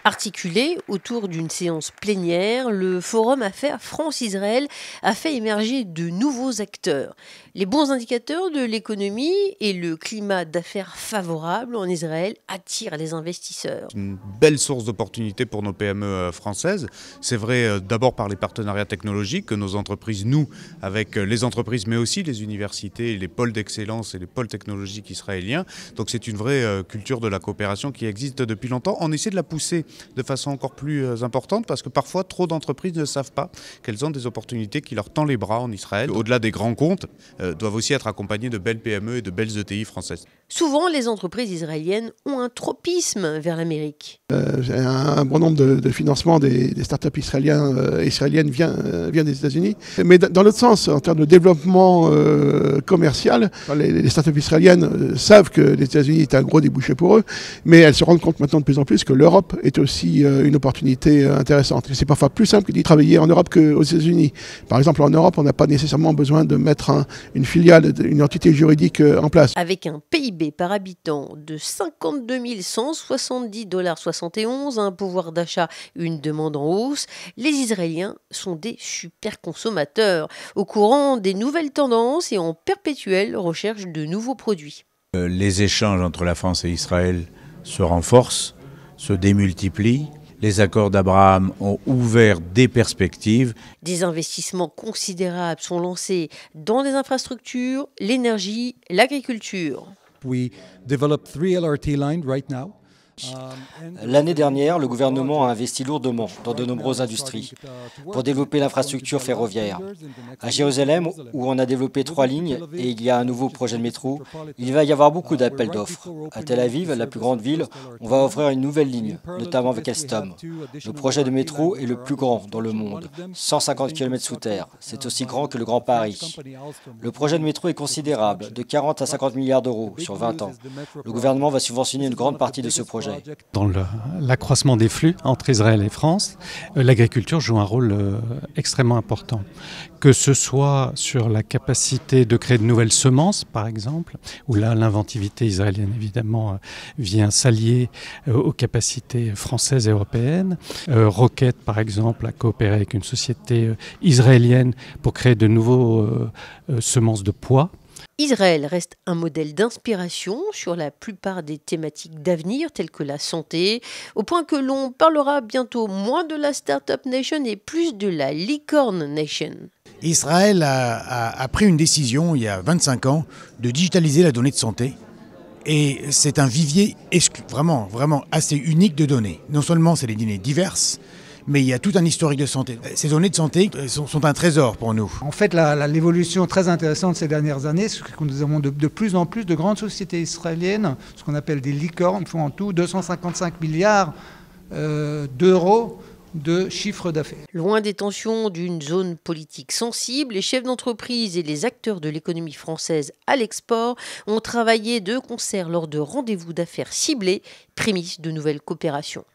Articulé autour d'une séance plénière, le Forum Affaires France-Israël a fait émerger de nouveaux acteurs. Les bons indicateurs de l'économie et le climat d'affaires favorable en Israël attirent les investisseurs. Une belle source d'opportunités pour nos PME françaises. C'est vrai d'abord par les partenariats technologiques que nos entreprises nouent avec les entreprises, mais aussi les universités, les pôles d'excellence et les pôles technologiques israéliens. Donc c'est une vraie culture de la coopération qui existe depuis longtemps. On essaie de la pousser de façon encore plus importante parce que parfois trop d'entreprises ne savent pas qu'elles ont des opportunités qui leur tendent les bras en Israël. Au-delà des grands comptes, doivent aussi être accompagnées de belles PME et de belles ETI françaises. Souvent, les entreprises israéliennes ont un tropisme vers l'Amérique. Un bon nombre de financements des startups israéliennes vient des États-Unis. Mais dans l'autre sens, en termes de développement commercial, les startups israéliennes savent que les États-Unis est un gros débouché pour eux, mais elles se rendent compte maintenant de plus en plus que l'Europe est aussi une opportunité intéressante. C'est parfois plus simple d'y travailler en Europe qu'aux États-Unis. Par exemple, en Europe, on n'a pas nécessairement besoin de mettre une filiale, une entité juridique en place. Avec un PIB par habitant de 52 170,71 $, un pouvoir d'achat, une demande en hausse, les Israéliens sont des super consommateurs, au courant des nouvelles tendances et en perpétuelle recherche de nouveaux produits. Les échanges entre la France et Israël se renforcent, se démultiplient. Les accords d'Abraham ont ouvert des perspectives. Des investissements considérables sont lancés dans les infrastructures, l'énergie, l'agriculture. We developed 3 LRT lines right now. L'année dernière, le gouvernement a investi lourdement dans de nombreuses industries pour développer l'infrastructure ferroviaire. À Jérusalem, où on a développé 3 lignes et il y a un nouveau projet de métro, il va y avoir beaucoup d'appels d'offres. À Tel Aviv, la plus grande ville, on va offrir une nouvelle ligne, notamment avec Alstom. Le projet de métro est le plus grand dans le monde, 150 km sous terre. C'est aussi grand que le Grand Paris. Le projet de métro est considérable, de 40 à 50 milliards d'euros sur 20 ans. Le gouvernement va subventionner une grande partie de ce projet. Dans l'accroissement des flux entre Israël et France, l'agriculture joue un rôle extrêmement important. Que ce soit sur la capacité de créer de nouvelles semences, par exemple, où là l'inventivité israélienne évidemment vient s'allier aux capacités françaises et européennes. Rocket, par exemple, a coopéré avec une société israélienne pour créer de nouveaux semences de pois. Israël reste un modèle d'inspiration sur la plupart des thématiques d'avenir telles que la santé, au point que l'on parlera bientôt moins de la Startup Nation et plus de la Licorne Nation. Israël a pris une décision il y a 25 ans de digitaliser la donnée de santé. Et c'est un vivier vraiment assez unique de données. Non seulement c'est des données diverses, mais il y a tout un historique de santé. Ces données de santé sont un trésor pour nous. En fait, l'évolution très intéressante ces dernières années, c'est que nous avons de plus en plus de grandes sociétés israéliennes, ce qu'on appelle des licornes, qui font en tout 255 milliards d'euros de chiffre d'affaires. Loin des tensions d'une zone politique sensible, les chefs d'entreprise et les acteurs de l'économie française à l'export ont travaillé de concert lors de rendez-vous d'affaires ciblés, prémices de nouvelles coopérations.